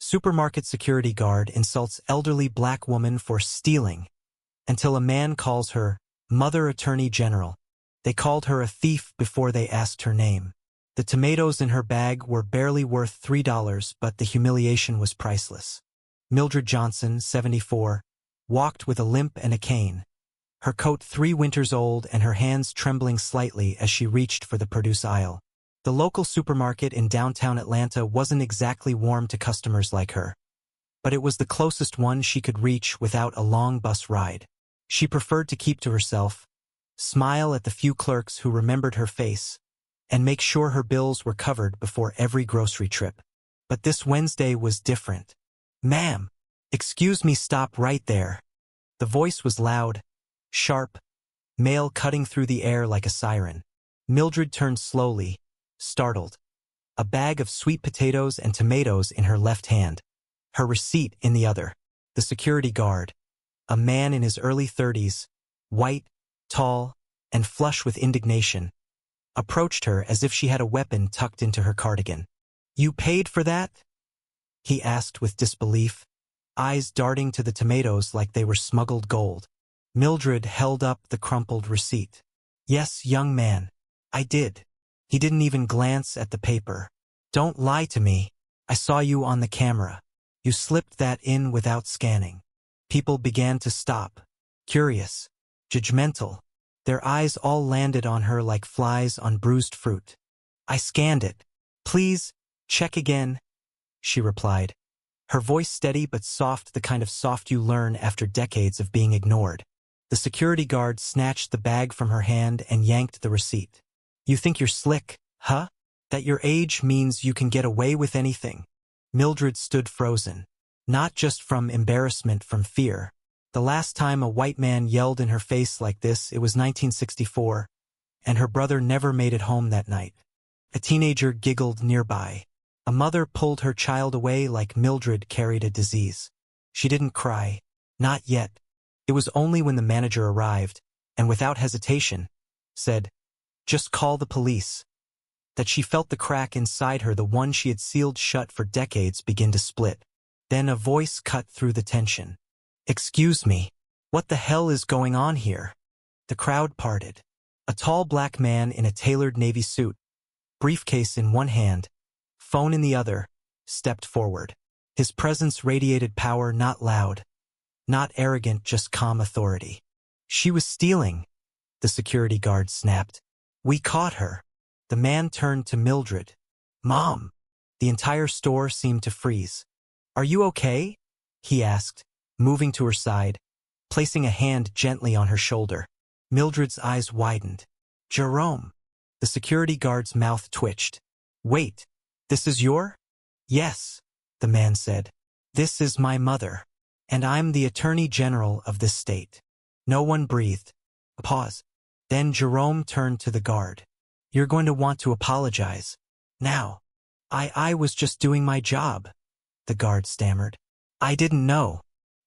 Supermarket security guard insults elderly black woman for stealing until a man calls her Mother Attorney General. They called her a thief before they asked her name. The tomatoes in her bag were barely worth $3, but the humiliation was priceless. Mildred Johnson, 74, walked with a limp and a cane, her coat 3 winters old and her hands trembling slightly as she reached for the produce aisle. The local supermarket in downtown Atlanta wasn't exactly warm to customers like her, but it was the closest one she could reach without a long bus ride. She preferred to keep to herself, smile at the few clerks who remembered her face, and make sure her bills were covered before every grocery trip. But this Wednesday was different. "Ma'am, excuse me, stop right there." The voice was loud, sharp, male cutting through the air like a siren. Mildred turned slowly, startled, a bag of sweet potatoes and tomatoes in her left hand, her receipt in the other. The security guard, a man in his early 30s, white, tall, and flush with indignation, approached her as if she had a weapon tucked into her cardigan. "You paid for that?" he asked with disbelief, eyes darting to the tomatoes like they were smuggled gold. Mildred held up the crumpled receipt. "Yes, young man, I did." He didn't even glance at the paper. "Don't lie to me. I saw you on the camera. You slipped that in without scanning." People began to stop, curious, judgmental. Their eyes all landed on her like flies on bruised fruit. "I scanned it. Please, check again," she replied, her voice steady but soft, the kind of soft you learn after decades of being ignored. The security guard snatched the bag from her hand and yanked the receipt. "You think you're slick, huh? That your age means you can get away with anything?" Mildred stood frozen, not just from embarrassment, from fear. The last time a white man yelled in her face like this, it was 1964, and her brother never made it home that night. A teenager giggled nearby. A mother pulled her child away like Mildred carried a disease. She didn't cry. Not yet. It was only when the manager arrived, and without hesitation, said, "Just call the police," that she felt the crack inside her, the one she had sealed shut for decades, begin to split. Then a voice cut through the tension. "Excuse me, what the hell is going on here?" The crowd parted. A tall black man in a tailored navy suit, briefcase in one hand, phone in the other, stepped forward. His presence radiated power, not loud, not arrogant, just calm authority. "She was stealing," the security guard snapped. "We caught her." The man turned to Mildred. "Mom." The entire store seemed to freeze. "Are you okay?" he asked, moving to her side, placing a hand gently on her shoulder. Mildred's eyes widened. "Jerome." The security guard's mouth twitched. "Wait, this is your?" "Yes," the man said. "This is my mother, and I'm the Attorney General of this state." No one breathed. A pause. Then Jerome turned to the guard. "You're going to want to apologize. Now." I was just doing my job," the guard stammered. "I didn't know.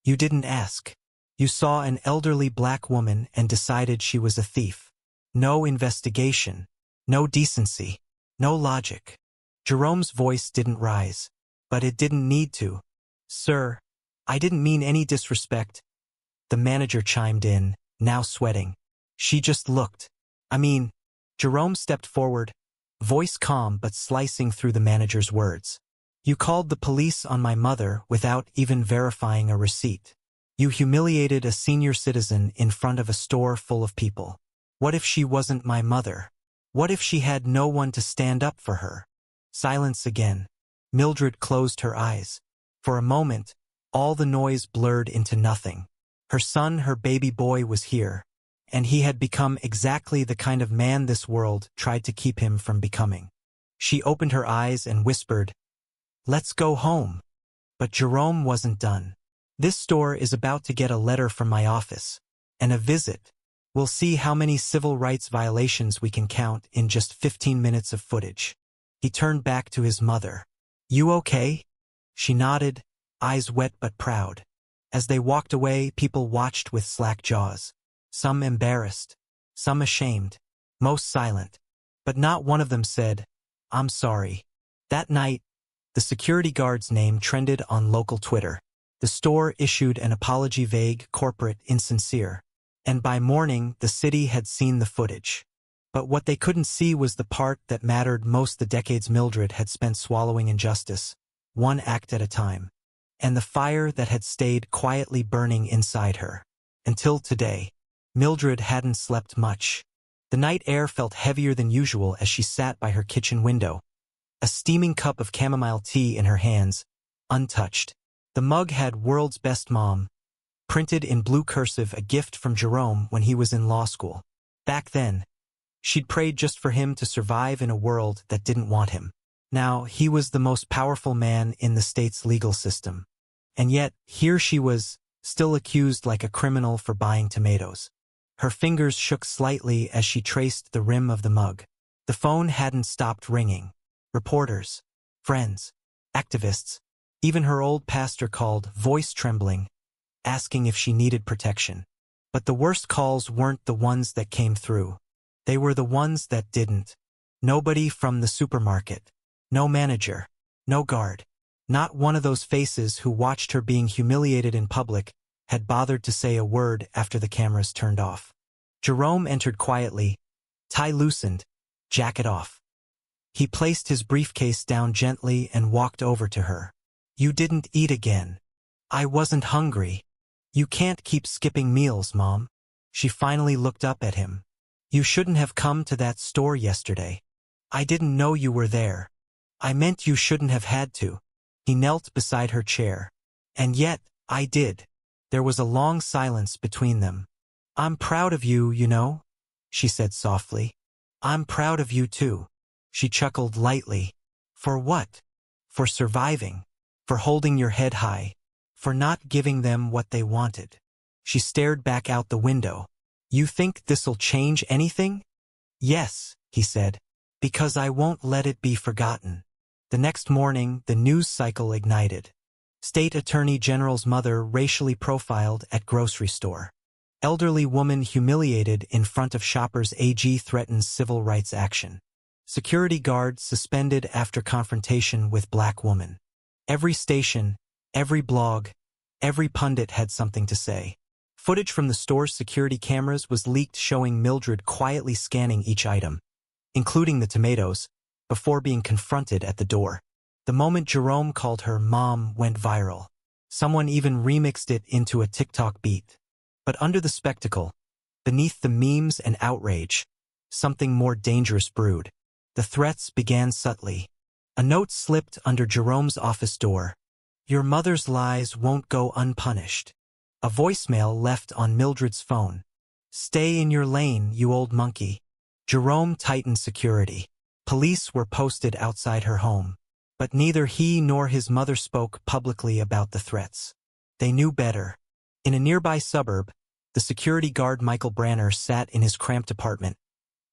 You didn't ask. You saw an elderly black woman and decided she was a thief. No investigation, no decency, no logic." Jerome's voice didn't rise, but it didn't need to. "Sir, I didn't mean any disrespect," the manager chimed in, now sweating. "She just looked. I mean..." Jerome stepped forward, voice calm but slicing through the manager's words. "You called the police on my mother without even verifying a receipt. You humiliated a senior citizen in front of a store full of people. What if she wasn't my mother? What if she had no one to stand up for her?" Silence again. Mildred closed her eyes. For a moment, all the noise blurred into nothing. Her son, her baby boy, was here, and he had become exactly the kind of man this world tried to keep him from becoming. She opened her eyes and whispered, "Let's go home." But Jerome wasn't done. "This store is about to get a letter from my office, and a visit. We'll see how many civil rights violations we can count in just 15 minutes of footage." He turned back to his mother. "You okay?" She nodded, eyes wet but proud. As they walked away, people watched with slack jaws. Some embarrassed, some ashamed, most silent. But not one of them said, "I'm sorry." That night, The security guard's name trended on local Twitter. The store issued an apology, vague, corporate, insincere. And by morning, the city had seen the footage. But what they couldn't see was the part that mattered most: the decades Mildred had spent swallowing injustice, one act at a time. And the fire that had stayed quietly burning inside her. Until today, Mildred hadn't slept much. The night air felt heavier than usual as she sat by her kitchen window, a steaming cup of chamomile tea in her hands, untouched. The mug had "World's Best Mom" printed in blue cursive, a gift from Jerome when he was in law school. Back then, she'd prayed just for him to survive in a world that didn't want him. Now, he was the most powerful man in the state's legal system. And yet, here she was, still accused like a criminal for buying tomatoes. Her fingers shook slightly as she traced the rim of the mug. The phone hadn't stopped ringing. Reporters, friends, activists, even her old pastor called, voice trembling, asking if she needed protection. But the worst calls weren't the ones that came through. They were the ones that didn't. Nobody from the supermarket. No manager. No guard. Not one of those faces who watched her being humiliated in public had bothered to say a word after the cameras turned off. Jerome entered quietly, tie loosened, jacket off. He placed his briefcase down gently and walked over to her. "You didn't eat again." "I wasn't hungry." "You can't keep skipping meals, Mom." She finally looked up at him. "You shouldn't have come to that store yesterday." "I didn't know you were there." "I meant you shouldn't have had to." He knelt beside her chair. "And yet, I did." There was a long silence between them. "I'm proud of you, you know," she said softly. "I'm proud of you too." She chuckled lightly. "For what?" "For surviving. For holding your head high. For not giving them what they wanted." She stared back out the window. "You think this'll change anything?" "Yes," he said. "Because I won't let it be forgotten." The next morning, the news cycle ignited. State Attorney General's mother racially profiled at grocery store. Elderly woman humiliated in front of shoppers. AG threatens civil rights action. Security guard suspended after confrontation with black woman. Every station, every blog, every pundit had something to say. Footage from the store's security cameras was leaked showing Mildred quietly scanning each item, including the tomatoes, before being confronted at the door. The moment Jerome called her Mom went viral. Someone even remixed it into a TikTok beat. But under the spectacle, beneath the memes and outrage, something more dangerous brewed. The threats began subtly. A note slipped under Jerome's office door. "Your mother's lies won't go unpunished." A voicemail left on Mildred's phone. "Stay in your lane, you old monkey." Jerome tightened security. Police were posted outside her home. But neither he nor his mother spoke publicly about the threats. They knew better. In a nearby suburb, the security guard Michael Branner sat in his cramped apartment,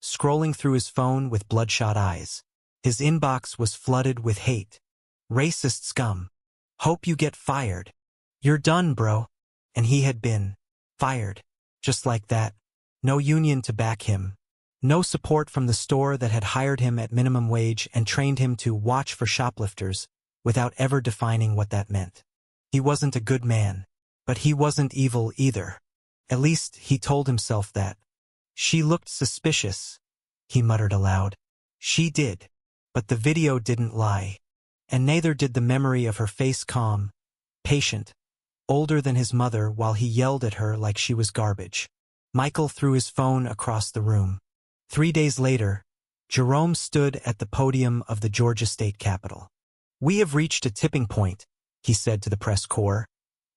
scrolling through his phone with bloodshot eyes. His inbox was flooded with hate. "Racist scum. Hope you get fired. You're done, bro." And he had been fired. Just like that. No union to back him. No support from the store that had hired him at minimum wage and trained him to watch for shoplifters without ever defining what that meant. He wasn't a good man, but he wasn't evil either. At least he told himself that. "She looked suspicious," he muttered aloud. She did, but the video didn't lie. And neither did the memory of her face, calm, patient, older than his mother, while he yelled at her like she was garbage. Michael threw his phone across the room. 3 days later, Jerome stood at the podium of the Georgia State Capitol. "We have reached a tipping point," he said to the press corps,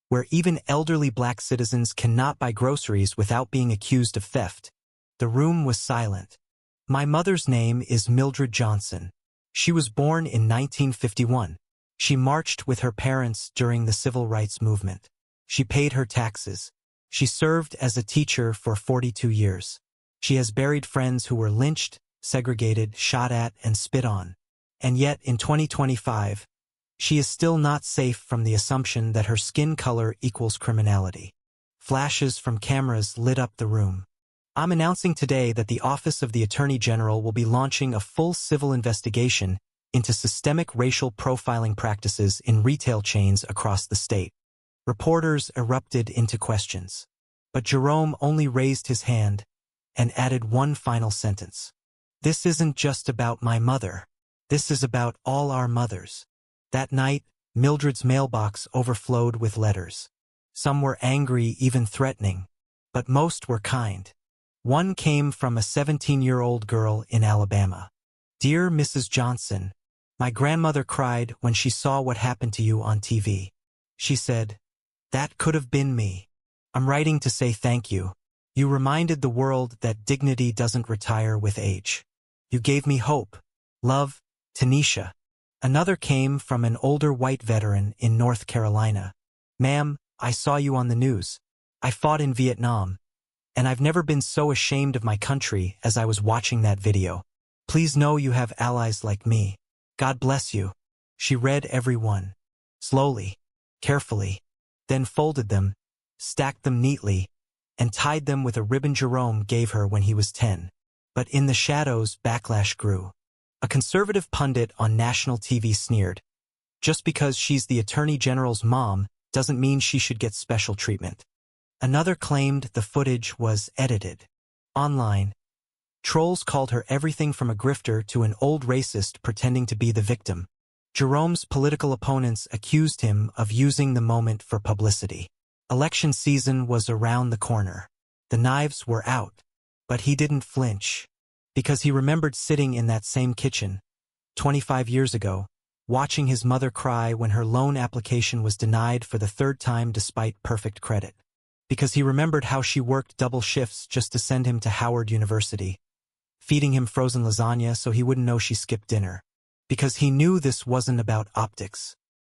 "where even elderly black citizens cannot buy groceries without being accused of theft." The room was silent. "My mother's name is Mildred Johnson. She was born in 1951. She marched with her parents during the civil rights movement. She paid her taxes. She served as a teacher for 42 years. She has buried friends who were lynched, segregated, shot at, and spit on. And yet, in 2025, she is still not safe from the assumption that her skin color equals criminality." Flashes from cameras lit up the room. "I'm announcing today that the Office of the Attorney General will be launching a full civil investigation into systemic racial profiling practices in retail chains across the state. Reporters erupted into questions. But Jerome only raised his hand and added one final sentence. "This isn't just about my mother. This is about all our mothers." That night, Mildred's mailbox overflowed with letters. Some were angry, even threatening, but most were kind. One came from a 17-year-old girl in Alabama. "Dear Mrs. Johnson, my grandmother cried when she saw what happened to you on TV. She said, 'That could have been me. I'm writing to say thank you. You reminded the world that dignity doesn't retire with age. You gave me hope. Love, Tanisha.'" Another came from an older white veteran in North Carolina. "Ma'am, I saw you on the news. I fought in Vietnam, and I've never been so ashamed of my country as I was watching that video. Please know you have allies like me. God bless you." She read every one, slowly, carefully, then folded them, stacked them neatly, and tied them with a ribbon Jerome gave her when he was 10. But in the shadows, backlash grew. A conservative pundit on national TV sneered, "Just because she's the Attorney General's mom doesn't mean she should get special treatment." Another claimed the footage was edited. Online, trolls called her everything from a grifter to an old racist pretending to be the victim. Jerome's political opponents accused him of using the moment for publicity. Election season was around the corner. The knives were out, but he didn't flinch, because he remembered sitting in that same kitchen 25 years ago, watching his mother cry when her loan application was denied for the third time despite perfect credit. Because he remembered how she worked double shifts just to send him to Howard University, feeding him frozen lasagna so he wouldn't know she skipped dinner. Because he knew this wasn't about optics.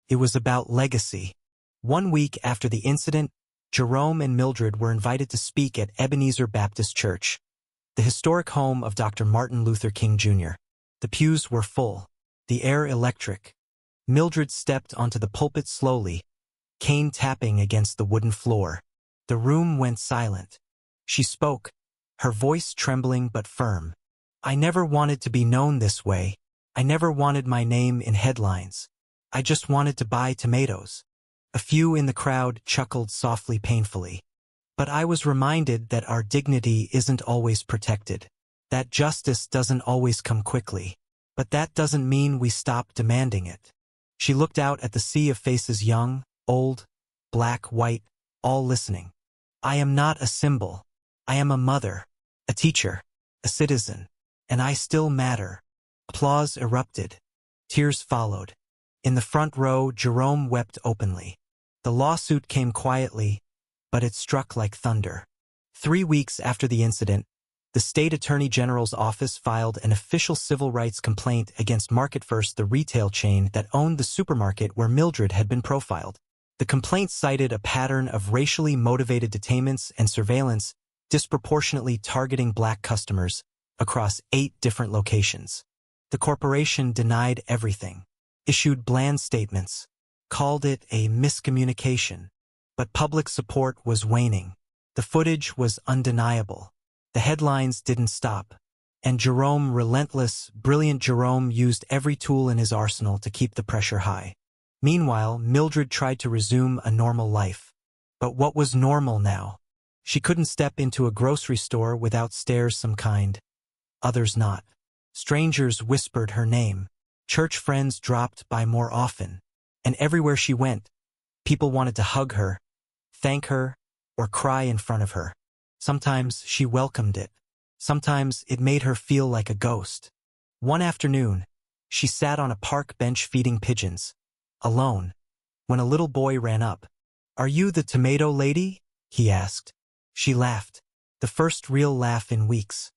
It was about legacy. 1 week after the incident, Jerome and Mildred were invited to speak at Ebenezer Baptist Church, the historic home of Dr. Martin Luther King Jr. The pews were full, the air electric. Mildred stepped onto the pulpit slowly, cane tapping against the wooden floor. The room went silent. She spoke, her voice trembling but firm. "I never wanted to be known this way. I never wanted my name in headlines. I just wanted to buy tomatoes." A few in the crowd chuckled softly, painfully. "But I was reminded that our dignity isn't always protected, that justice doesn't always come quickly. But that doesn't mean we stop demanding it." She looked out at the sea of faces, young, old, black, white, all listening. "I am not a symbol. I am a mother, a teacher, a citizen, and I still matter." Applause erupted. Tears followed. In the front row, Jerome wept openly. The lawsuit came quietly, but it struck like thunder. 3 weeks after the incident, the state attorney general's office filed an official civil rights complaint against Market First, the retail chain that owned the supermarket where Mildred had been profiled. The complaint cited a pattern of racially motivated detainments and surveillance disproportionately targeting black customers across 8 different locations. The corporation denied everything, issued bland statements, called it a miscommunication. But public support was waning. The footage was undeniable. The headlines didn't stop. And Jerome, relentless, brilliant Jerome, used every tool in his arsenal to keep the pressure high. Meanwhile, Mildred tried to resume a normal life. But what was normal now? She couldn't step into a grocery store without stares, some kind, others not. Strangers whispered her name. Church friends dropped by more often. And everywhere she went, people wanted to hug her, thank her, or cry in front of her. Sometimes she welcomed it. Sometimes it made her feel like a ghost. One afternoon, she sat on a park bench feeding pigeons, alone, when a little boy ran up. "Are you the tomato lady?" he asked. She laughed, the first real laugh in weeks.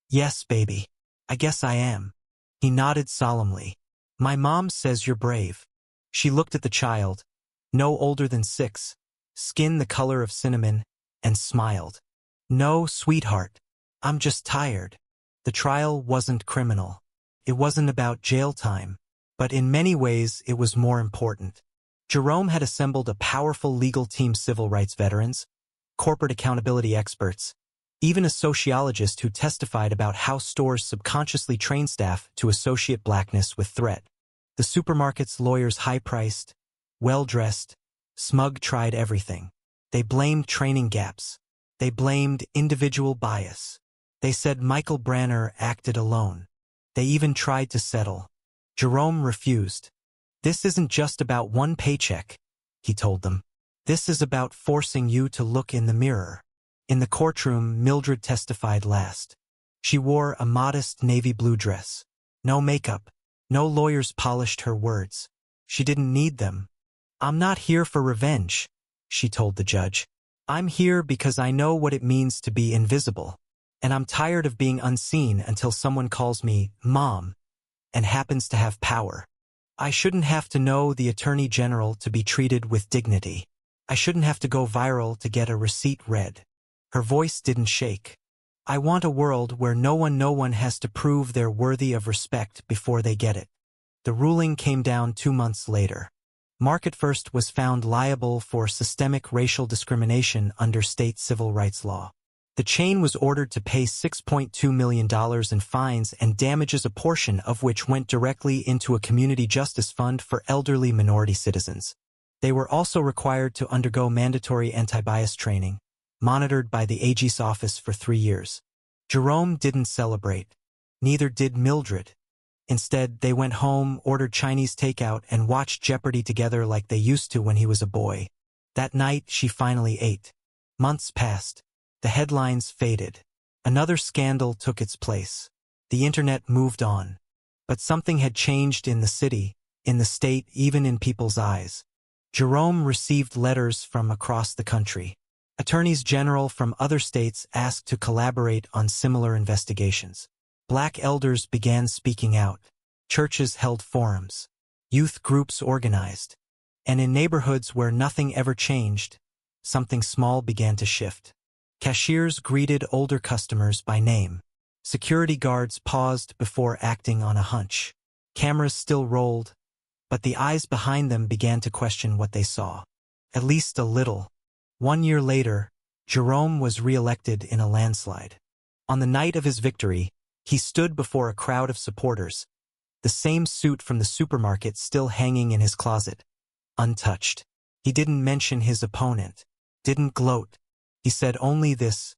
"Yes, baby. I guess I am." He nodded solemnly. "My mom says you're brave." She looked at the child, no older than 6, skin the color of cinnamon, and smiled. "No, sweetheart. I'm just tired." The trial wasn't criminal. It wasn't about jail time. But in many ways, it was more important. Jerome had assembled a powerful legal team, civil rights veterans, corporate accountability experts, even a sociologist who testified about how stores subconsciously train staff to associate blackness with threat. The supermarket's lawyers, high-priced, well-dressed, smug, tried everything. They blamed training gaps. They blamed individual bias. They said Michael Branner acted alone. They even tried to settle. Jerome refused. "This isn't just about one paycheck," he told them. "This is about forcing you to look in the mirror." In the courtroom, Mildred testified last. She wore a modest navy blue dress. No makeup. No lawyers polished her words. She didn't need them. "I'm not here for revenge," she told the judge. "I'm here because I know what it means to be invisible. And I'm tired of being unseen until someone calls me Mom and happens to have power. I shouldn't have to know the Attorney General to be treated with dignity. I shouldn't have to go viral to get a receipt read." Her voice didn't shake. "I want a world where no one has to prove they're worthy of respect before they get it." The ruling came down 2 months later. Market First was found liable for systemic racial discrimination under state civil rights law. The chain was ordered to pay $6.2 million in fines and damages, a portion of which went directly into a community justice fund for elderly minority citizens. They were also required to undergo mandatory anti-bias training, monitored by the AG's office for 3 years. Jerome didn't celebrate. Neither did Mildred. Instead, they went home, ordered Chinese takeout, and watched Jeopardy together like they used to when he was a boy. That night, she finally ate. Months passed. The headlines faded. Another scandal took its place. The internet moved on. But something had changed in the city, in the state, even in people's eyes. Jerome received letters from across the country. Attorneys general from other states asked to collaborate on similar investigations. Black elders began speaking out. Churches held forums. Youth groups organized. And in neighborhoods where nothing ever changed, something small began to shift. Cashiers greeted older customers by name. Security guards paused before acting on a hunch. Cameras still rolled, but the eyes behind them began to question what they saw. At least a little. 1 year later, Jerome was re-elected in a landslide. On the night of his victory, he stood before a crowd of supporters, the same suit from the supermarket still hanging in his closet, untouched. He didn't mention his opponent, didn't gloat. He said only this: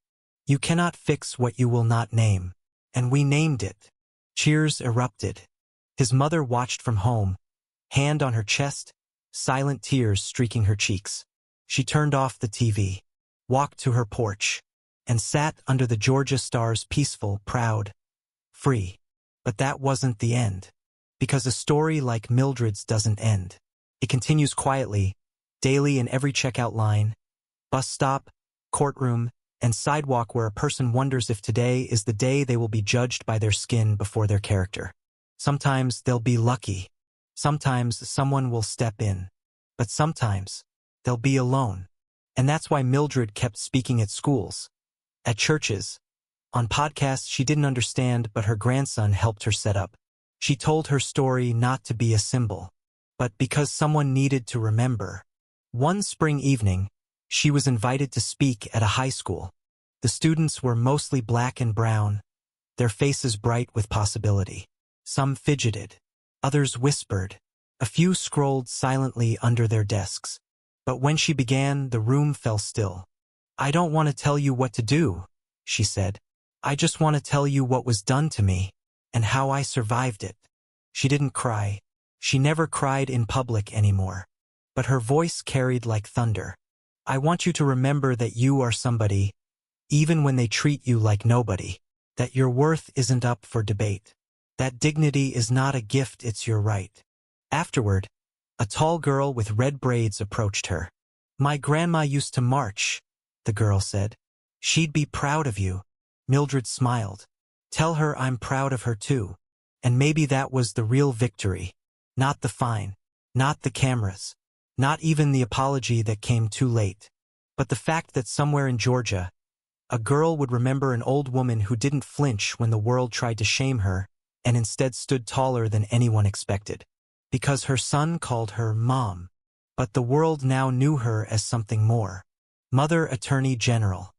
"You cannot fix what you will not name." And we named it. Cheers erupted. His mother watched from home, hand on her chest, silent tears streaking her cheeks. She turned off the TV, walked to her porch, and sat under the Georgia stars, peaceful, proud, free. But that wasn't the end. Because a story like Mildred's doesn't end. It continues quietly, daily, in every checkout line, bus stop, courtroom, and sidewalk, where a person wonders if today is the day they will be judged by their skin before their character. Sometimes they'll be lucky. Sometimes someone will step in. But sometimes they'll be alone. And that's why Mildred kept speaking at schools, at churches, on podcasts she didn't understand but her grandson helped her set up. She told her story not to be a symbol, but because someone needed to remember. One spring evening, she was invited to speak at a high school. The students were mostly black and brown, their faces bright with possibility. Some fidgeted. Others whispered. A few scrolled silently under their desks. But when she began, the room fell still. "I don't want to tell you what to do," she said. "I just want to tell you what was done to me, and how I survived it." She didn't cry. She never cried in public anymore. But her voice carried like thunder. "I want you to remember that you are somebody, even when they treat you like nobody. That your worth isn't up for debate. That dignity is not a gift, it's your right." Afterward, a tall girl with red braids approached her. "My grandma used to march," the girl said. "She'd be proud of you." Mildred smiled. "Tell her I'm proud of her too." And maybe that was the real victory. Not the fine. Not the cameras. Not even the apology that came too late. But the fact that somewhere in Georgia, a girl would remember an old woman who didn't flinch when the world tried to shame her, and instead stood taller than anyone expected. Because her son called her Mom. But the world now knew her as something more. Mother Attorney General.